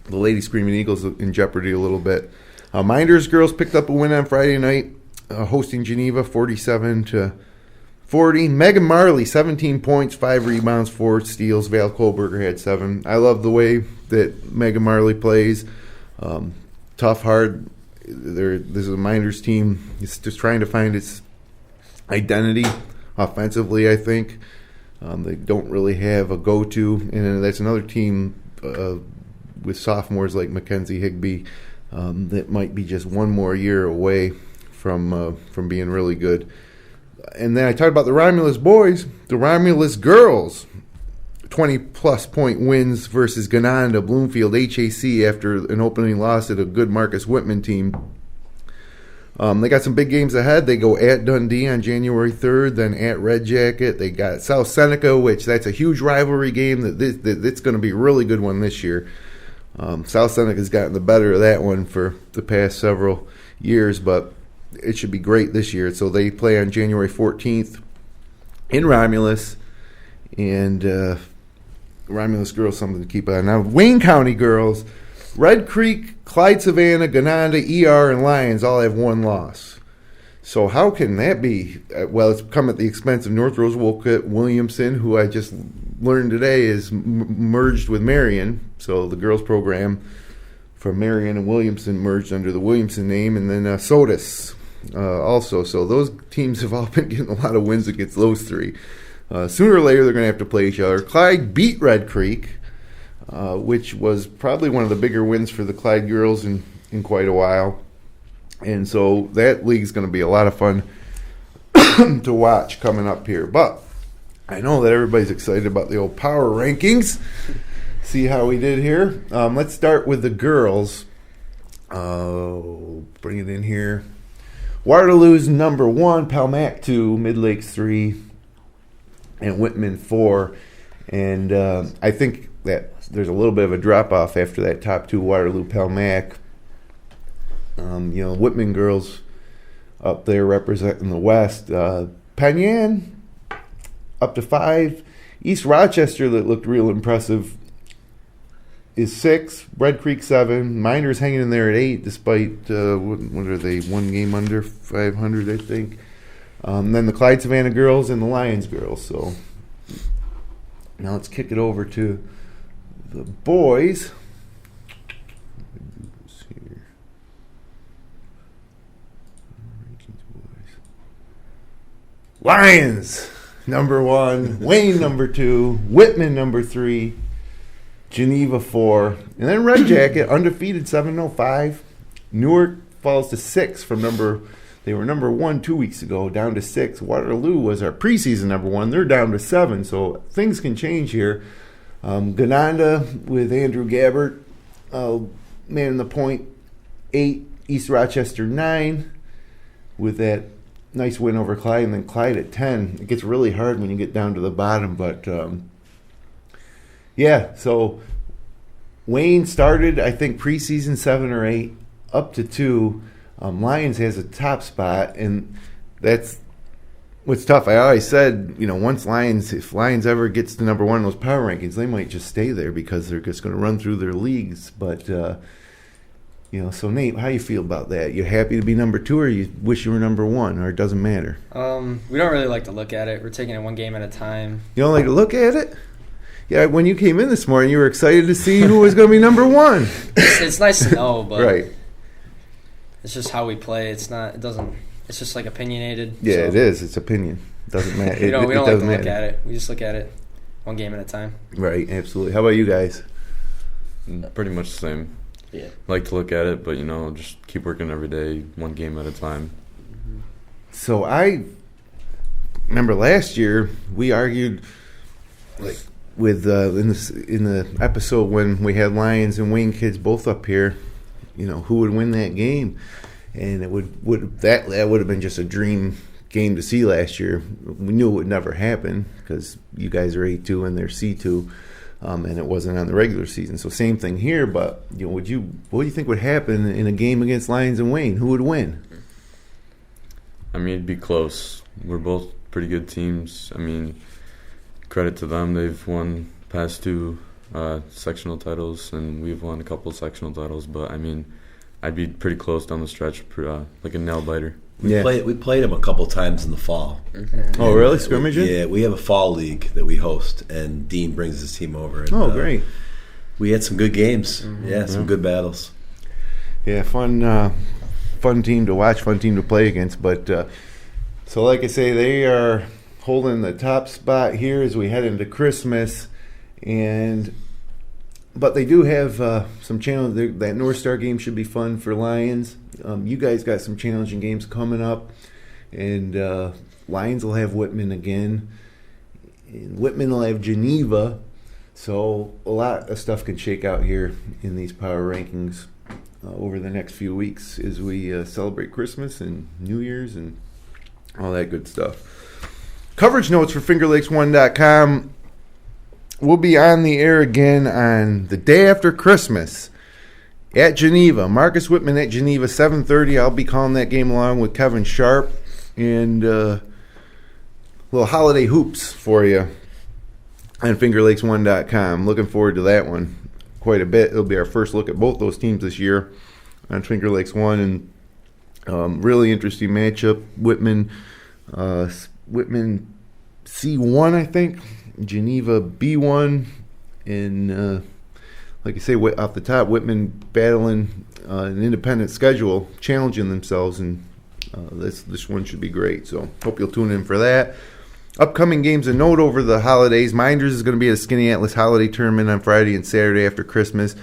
the Lady Screaming Eagles in jeopardy a little bit. Minders girls picked up a win on Friday night, hosting Geneva 47-40. Megan Marley, 17 points, 5 rebounds, 4 steals. Val Kohlberger had 7. I love the way that Megan Marley plays. Tough, hard. This is a Minders team. It's just trying to find its identity offensively, I think. They don't really have a go-to. And that's another team with sophomores like Mackenzie Higbee that might be just one more year away from being really good. And then I talked about the Romulus boys, the Romulus girls. 20-plus point wins versus Gananda, Bloomfield, HAC after an opening loss at a good Marcus Whitman team. They got some big games ahead. They go at Dundee on January 3rd, then at Red Jacket. They got South Seneca, which that's a huge rivalry game. That's going to be a really good one this year. South Seneca's gotten the better of that one for the past several years, but it should be great this year. So they play on January 14th in Romulus, and Romulus girls something to keep an eye on. Now, Wayne County girls, Red Creek, Clyde Savannah, Gananda, ER, and Lions all have one loss. So how can that be? Well, it's come at the expense of North Rose Wolcott, Williamson, who I just learned today is merged with Marion. So the girls program from Marion and Williamson merged under the Williamson name, and then Sodus also. So those teams have all been getting a lot of wins against those three. Sooner or later, they're going to have to play each other. Clyde beat Red Creek, which was probably one of the bigger wins for the Clyde girls in quite a while. And so that league's going to be a lot of fun to watch coming up here. But I know that everybody's excited about the old power rankings. See how we did here. Let's start with the girls. Bring it in here. Waterloo's number 1, Palmac 2, Mid-Lakes 3, and Whitman 4. And I think that there's a little bit of a drop-off after that top 2, Waterloo, Palmac. Whitman girls up there representing the West. Penyan up to 5. East Rochester, that looked real impressive, is 6. Red Creek 7. Miners hanging in there at 8, despite what are they, one game under 500, I think. Then the Clyde Savannah girls and the Lions girls. So now let's kick it over to the boys. Lions, number 1. Wayne, number 2. Whitman, number 3. Geneva, 4. And then Red Jacket, undefeated, 705. Newark falls to 6 from they were number 1 2 weeks ago, down to 6. Waterloo was our preseason number 1. They're down to 7, so things can change here. Gananda with Andrew Gabbert, man in the point, 8. East Rochester, 9, with that nice win over Clyde, and then Clyde at 10. It gets really hard when you get down to the bottom, but so Wayne started, I think, preseason 7 or 8, up to 2. Lions has a top spot, and that's what's tough. I always said, if Lions ever gets to number 1 in those power rankings, they might just stay there because they're just going to run through their leagues. But so Nate, how you feel about that? You happy to be number 2, or you wish you were number 1, or it doesn't matter? We don't really like to look at it. We're taking it one game at a time. You don't like to look at it? Yeah, when you came in this morning, you were excited to see who was going to be number 1. It's nice to know, but right. It's just how we play. It's just like opinionated. Yeah, so. It is. It's opinion. It doesn't matter. we don't like to look at it. We just look at it one game at a time. Right, absolutely. How about you guys? Pretty much the same. Yeah. Like to look at it, but just keep working every day, one game at a time. So I remember last year we argued, with in the episode when we had Lions and Wayne kids both up here, who would win that game, and it would have been just a dream game to see last year. We knew it would never happen because you guys are A2 and they're C2. And it wasn't on the regular season. So same thing here, but what do you think would happen in a game against Lions and Wayne? Who would win? I mean, it'd be close. We're both pretty good teams. I mean, credit to them. They've won past 2 sectional titles, and we've won a couple sectional titles. But, I mean, I'd be pretty close down the stretch, like a nail-biter. We played them a couple times in the fall. Mm-hmm. Oh, really? Scrimmaging? Yeah, we have a fall league that we host, and Dean brings his team over. And, great. We had some good games. Mm-hmm. Yeah, some good battles. Yeah, fun team to watch, fun team to play against. But so like I say, they are holding the top spot here as we head into Christmas. And But they do have some challenge. That North Star game should be fun for Lions. You guys got some challenging games coming up, and Lions will have Whitman again. And Whitman will have Geneva. So a lot of stuff can shake out here in these power rankings over the next few weeks as we celebrate Christmas and New Year's and all that good stuff. Coverage notes for FingerLakes1.com. We'll be on the air again on the day after Christmas at Geneva. Marcus Whitman at Geneva, 7:30. I'll be calling that game along with Kevin Sharp. And little holiday hoops for you on FingerLakes1.com. Looking forward to that one quite a bit. It'll be our first look at both those teams this year on Finger Lakes 1. And really interesting matchup. Whitman C1, I think. Geneva B1, and like I say, off the top, Whitman battling an independent schedule, challenging themselves, and this one should be great. So hope you'll tune in for that. Upcoming games of note over the holidays. Minders is going to be at the Skinny Atlas Holiday Tournament on Friday and Saturday after Christmas.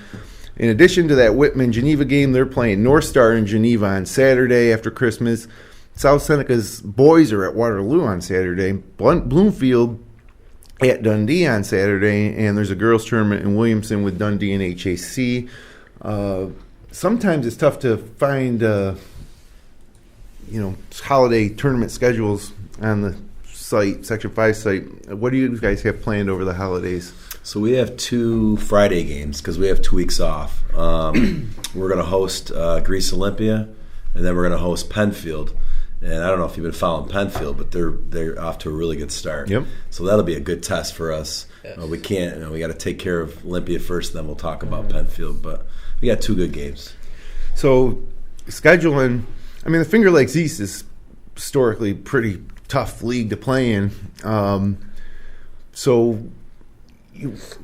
In addition to that Whitman-Geneva game, they're playing North Star in Geneva on Saturday after Christmas. South Seneca's boys are at Waterloo on Saturday. Bloomfield at Dundee on Saturday, and there's a girls' tournament in Williamson with Dundee and HAC. Sometimes it's tough to find, holiday tournament schedules on the site, Section 5 site. What do you guys have planned over the holidays? So we have 2 Friday games because we have 2 weeks off. We're going to host Greece Olympia, and then we're going to host Penfield. And I don't know if you've been following Penfield, but they're off to a really good start. Yep. So that'll be a good test for us. Yes. We can't. We got to take care of Olympia first, then we'll talk about Penfield. But we got 2 good games. So scheduling. I mean, the Finger Lakes East is historically pretty tough league to play in.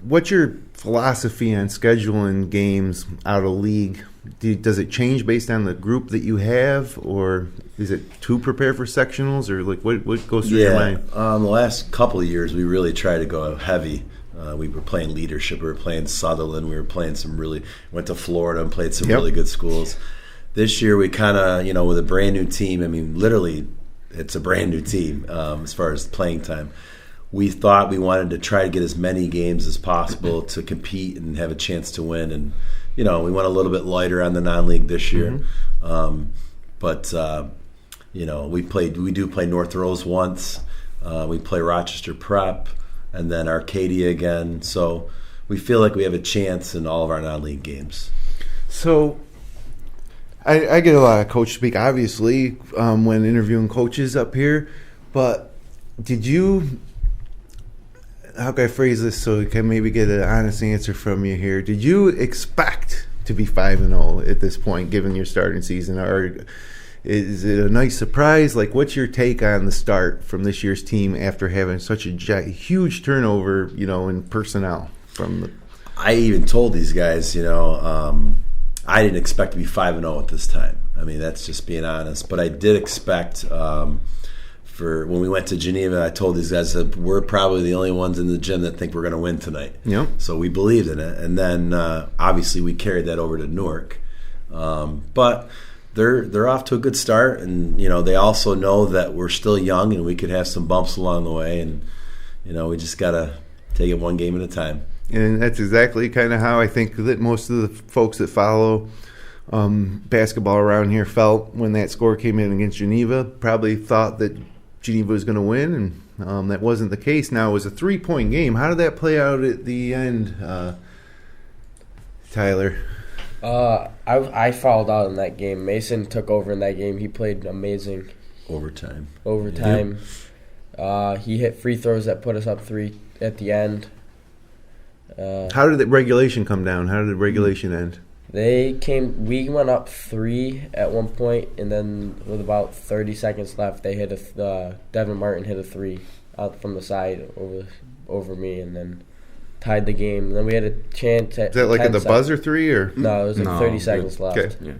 What's your philosophy on scheduling games out of league? Does it change based on the group that you have, or is it to prepare for sectionals, or like what goes through your mind? The last couple of years we really tried to go heavy. We were playing leadership. We were playing Sutherland. We were playing went to Florida and played some really good schools. This year we kind of, with a brand new team. I mean, literally, it's a brand new team as far as playing time. We thought we wanted to try to get as many games as possible to compete and have a chance to win. And, we went a little bit lighter on the non-league this year. Mm-hmm. We do play North Rose once. We play Rochester Prep and then Arcadia again. So we feel like we have a chance in all of our non-league games. So I get a lot of coach speak, obviously, when interviewing coaches up here. But did you... How can I phrase this so we can maybe get an honest answer from you here? Did you expect to be 5-0 at this point, given your starting season, or is it a nice surprise? Like, what's your take on the start from this year's team after having such a huge turnover, in personnel? I even told these guys, I didn't expect to be 5-0 at this time. I mean, that's just being honest. But I did expect. For when we went to Geneva, I told these guys that we're probably the only ones in the gym that think we're going to win tonight. Yep. So we believed in it, and then obviously we carried that over to Newark. But they're off to a good start, and they also know that we're still young and we could have some bumps along the way, and we just got to take it one game at a time. And that's exactly kind of how I think that most of the folks that follow basketball around here felt when that score came in against Geneva. Probably thought that Geneva was going to win, and that wasn't the case. Now, it was a 3-point game. How did that play out at the end, Tyler? I fouled out in that game. Mason took over in that game. He played amazing. Overtime. Yep. He hit free throws that put us up 3 at the end. How did the regulation come down? How did the regulation end? We went up 3 at one point, and then with about 30 seconds left, they hit Devin Martin hit a 3 out from the side over me, and then tied the game. And then we had a chance at... Is that like at the buzzer 3, or...? No, it was 30 seconds left. Okay. Yeah.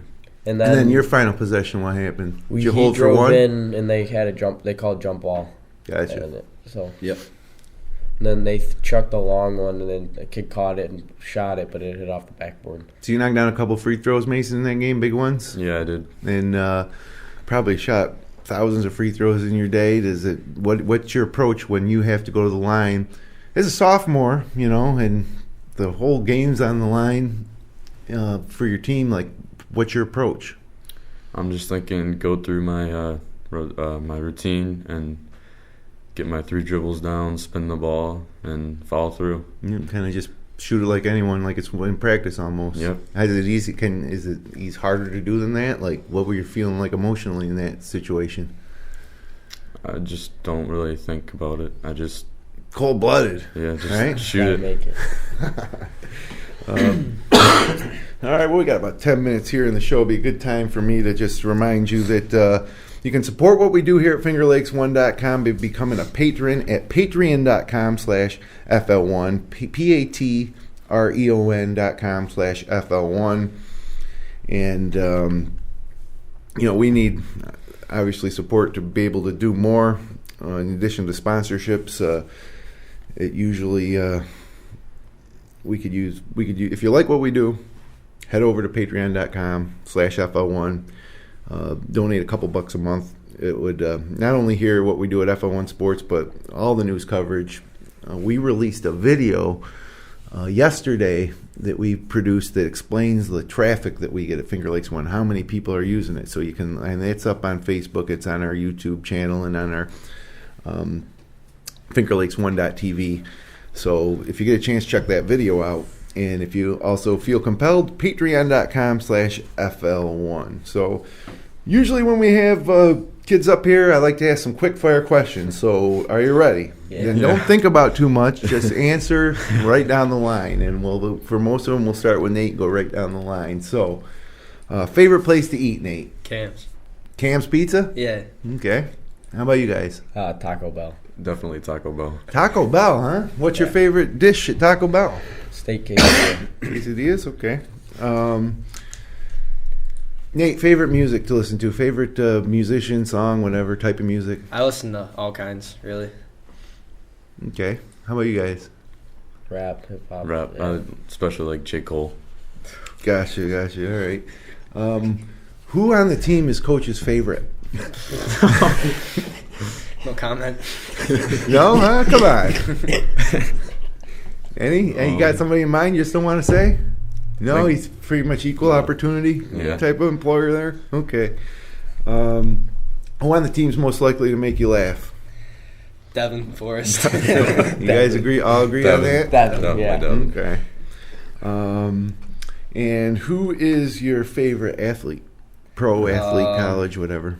And then your final possession, what happened? Did you hold for one? He drove in, and they had a jump. They called jump ball. Gotcha. Yep. And then they chucked a long one, and then a kid caught it and shot it, but it hit off the backboard. So you knocked down a couple free throws, Mason, in that game, big ones? Yeah, I did. And probably shot thousands of free throws in your day. What's your approach when you have to go to the line as a sophomore, and the whole game's on the line for your team? Like, what's your approach? I'm just thinking go through my my routine and get my 3 dribbles down, spin the ball, and follow through. You kind of just shoot it like anyone, like it's in practice almost. Yep. Is it easy? Is it harder to do than that? Like, what were you feeling like emotionally in that situation? I just don't really think about it. I just cold-blooded. Yeah, just right? shoot it. Make it. All right, well, we got about 10 minutes here in the show. It'll be a good time for me to just remind you that you can support what we do here at FingerLakes1.com by becoming a patron at patreon.com/FL1, patreon.com/FL1. And, we need, obviously, support to be able to do more. In addition to sponsorships, it usually we could use, if you like what we do, head over to patreon.com/FL1. Donate a couple bucks a month. It would not only hear what we do at FL1 Sports, but all the news coverage. We released a video yesterday that we produced that explains the traffic that we get at Finger Lakes One, how many people are using it. So you can, and it's up on Facebook, it's on our YouTube channel, and on our fingerlakes1.tv. So if you get a chance, check that video out. And if you also feel compelled, patreon.com/FL1. So usually when we have kids up here, I like to ask some quick fire questions. So are you ready? Yeah. And don't think about too much. Just answer right down the line. And for most of them, we'll start with Nate and go right down the line. So favorite place to eat, Nate? Cam's. Cam's Pizza? Yeah. Okay. How about you guys? Taco Bell. Definitely Taco Bell. Taco Bell, huh? What's your favorite dish at Taco Bell? Steak quesadilla. Quesadillas? Okay. Nate, favorite music to listen to? Favorite musician, song, whatever type of music? I listen to all kinds, really. Okay. How about you guys? Rap, hip hop. Rap, Yeah. especially like J. Cole. Gotcha. All right. Who on the team is Coach's favorite? No comment. No, huh? Come on. Any? You got somebody in mind you just don't want to say? No, he's pretty much equal opportunity type of employer there. Okay. Who on the team's most likely to make you laugh? Devin Forrest. You guys agree? All agree on that? Definitely, yeah. Devin. Okay. And who is your favorite athlete? Pro athlete, college, whatever.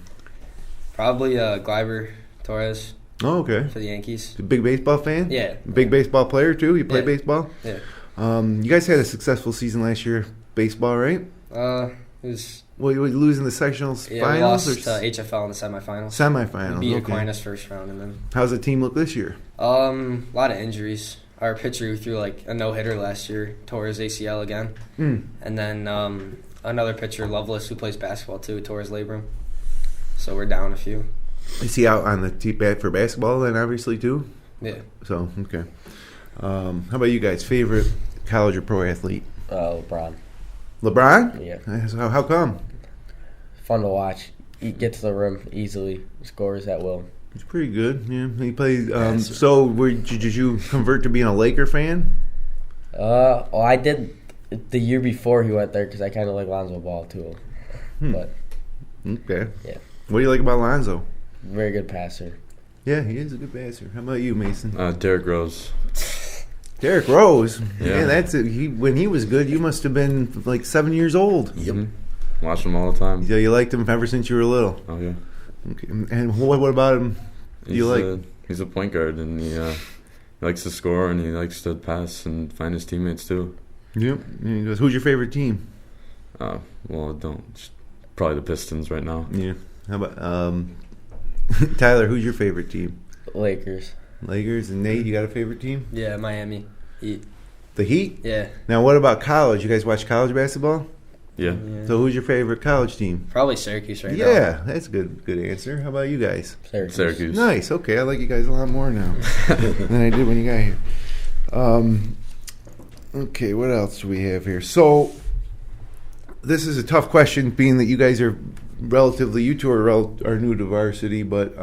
Probably Gleyber Torres Oh, okay. for the Yankees. A big baseball fan? Yeah. Big baseball player, too? You play Yeah. baseball? Yeah. You guys had a successful season last year, baseball, right? It was Well, you were losing the sectionals we finals lost or to HFL in the semifinals. semifinals? Beat Okay. Aquinas first round, and then How's the team look this year? a lot of injuries. Our pitcher who threw like a no-hitter last year tore his ACL again, and then another pitcher, Loveless, who plays basketball too, tore his labrum. So we're down a few. Is he out on the tee pad for basketball then, obviously, too? Yeah. So, okay. How about you guys? Favorite college or pro athlete? LeBron. LeBron? Yeah. So how come? Fun to watch. He gets to the rim easily. Scores at will. He's pretty good. Yeah, he plays. Yes. So, did you convert to being a Laker fan? I did the year before he went there because I kind of like Lonzo Ball too. But Okay. Yeah. What do you like about Lonzo? very good passer. Yeah, he is a good passer. How about you, Mason? Derrick Rose. Derrick Rose. Yeah. Yeah, that's it. When he was good, you must have been like 7 years old. Yep. Watch him all the time. Yeah, you liked him ever since you were little. Oh yeah. Okay. And what about him? He's a point guard, and he likes to score, and he likes to pass and find his teammates too. Yep. And he goes, who's your favorite team? Probably the Pistons right now. Yeah. How about Tyler? Who's your favorite team? Lakers. Lakers. And Nate, you got a favorite team? Yeah, Miami Heat. The Heat. Yeah. Now, what about college? You guys watch college basketball? Yeah. So who's your favorite college team? Probably Syracuse right now. Yeah, that's a good answer. How about you guys? Syracuse. Nice. Okay, I like you guys a lot more now than I did when you got here. Okay, what else do we have here? So this is a tough question, being that you guys are you two are new to varsity, but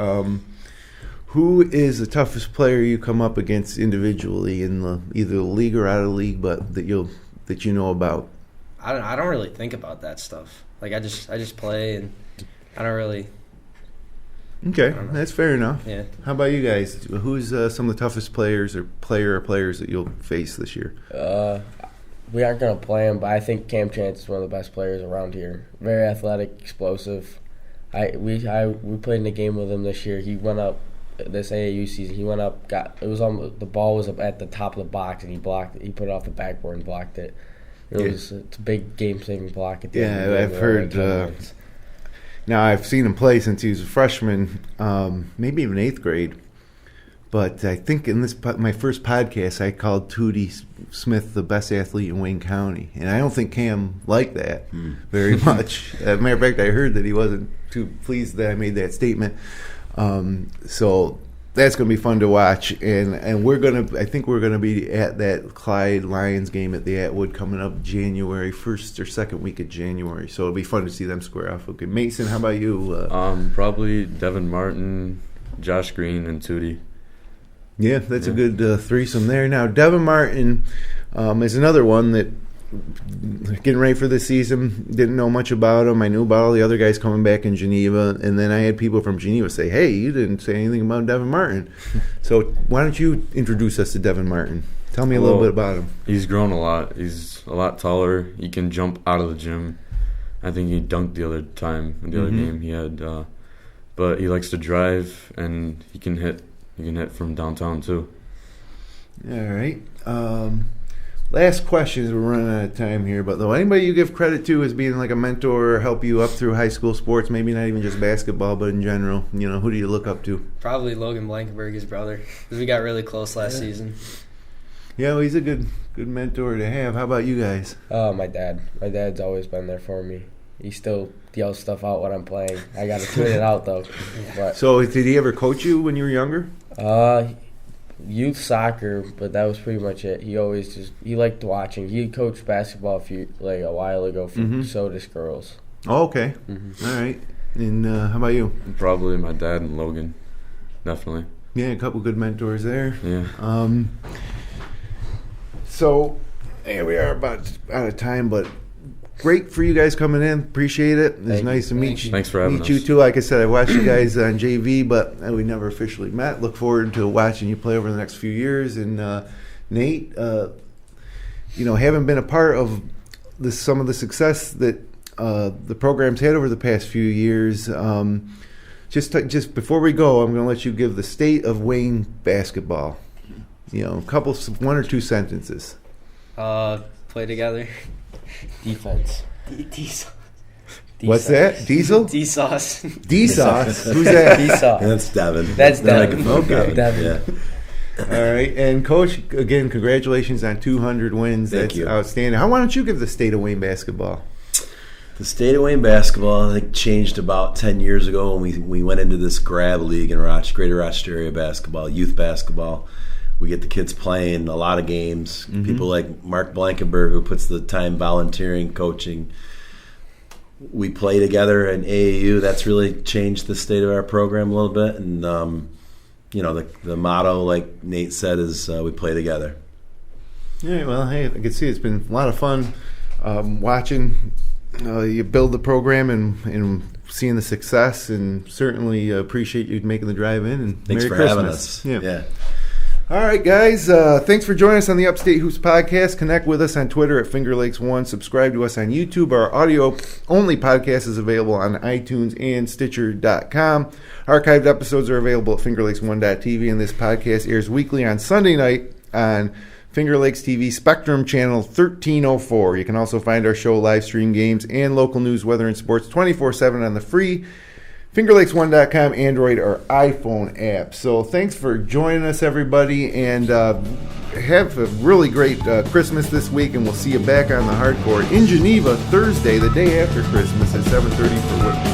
who is the toughest player you come up against individually in either the league or out of the league, but that you know about? I don't really think about that stuff. Like I just play, and I don't really. Okay, that's fair enough. Yeah. How about you guys? Who's some of the toughest players players that you'll face this year? We aren't going to play him, but I think Cam Chance is one of the best players around here. Very athletic, explosive. We played in a game with him this year. He went up this AAU season. He went up, the ball was up at the top of the box, and he blocked it. He put it off the backboard and blocked it. It's a big game-saving block at the end of the game. I've heard. Now I've seen him play since he was a freshman, maybe even 8th grade. But I think in my first podcast, I called Tootie Smith the best athlete in Wayne County, and I don't think Cam liked that very much. As a matter of fact, I heard that he wasn't too pleased that I made that statement. So that's going to be fun to watch, and I think we're gonna be at that Clyde Lions game at the Atwood coming up January 1st or 2nd week of January. So it'll be fun to see them square off. Okay, Mason, how about you? Probably Devin Martin, Josh Green, and Tootie. Yeah, that's a good threesome there. Now, Devin Martin is another one that, getting ready for this season, didn't know much about him. I knew about all the other guys coming back in Geneva, and then I had people from Geneva say, hey, you didn't say anything about Devin Martin. So why don't you introduce us to Devin Martin? Tell me a little bit about him. He's grown a lot. He's a lot taller. He can jump out of the gym. I think he dunked the other time in the other game he had. But he likes to drive, and he can hit. He can hit from downtown, too. All right. Last question. We're running out of time here. But though, anybody you give credit to as being like a mentor or help you up through high school sports, maybe not even just basketball, but in general, who do you look up to? Probably Logan Blankenberg, his brother, because we got really close last season. Yeah, well, he's a good mentor to have. How about you guys? My dad. My dad's always been there for me. He still yells stuff out when I'm playing. I got to tune it out, though. But, so did he ever coach you when you were younger? Youth soccer, but that was pretty much it. He liked watching. He coached basketball a while ago for Sodus girls. Oh, okay. All right. And how about you? Probably my dad and Logan. Definitely. Yeah, a couple good mentors there. Yeah. So, yeah, we are about out of time, but great for you guys coming in. Appreciate it. It's nice to meet you. Thanks for having us. Meet you too. Like I said, I watched you guys on JV, but we never officially met. Look forward to watching you play over the next few years. And Nate, having been a part of some of the success that the program's had over the past few years, just before we go, I'm going to let you give the state of Wayne basketball. One or two sentences. Play together. Defense. What's that? Diesel? D-Sauce. D-Sauce? Who's that? D-Sauce. That's Devin. That's Devin. Okay. Devin. Yeah. All right. And, Coach, again, congratulations on 200 wins. Thank That's you. Outstanding. Why don't you give the state of Wayne basketball? The state of Wayne basketball, I think, changed about 10 years ago when we went into this grab league in Greater Rochester area basketball, youth basketball. We get the kids playing a lot of games. People like Mark Blankenberg, who puts the time volunteering, coaching. We play together in AAU. That's really changed the state of our program a little bit. And, the motto, like Nate said, is we play together. Yeah, well, hey, I can see it's been a lot of fun watching you build the program and seeing the success, and certainly appreciate you making the drive in. And Thanks Merry for Christmas. having us. Yeah. All right, guys. Thanks for joining us on the Upstate Hoops Podcast. Connect with us on Twitter at FingerLakes1. Subscribe to us on YouTube. Our audio-only podcast is available on iTunes and Stitcher.com. Archived episodes are available at FingerLakes1.tv, and this podcast airs weekly on Sunday night on Finger Lakes TV Spectrum Channel 1304. You can also find our show, live stream games, and local news, weather, and sports 24/7 on the free FingerLakes1.com Android or iPhone app. So thanks for joining us, everybody, and have a really great Christmas this week, and we'll see you back on the hardcourt in Geneva Thursday, the day after Christmas at 7:30 for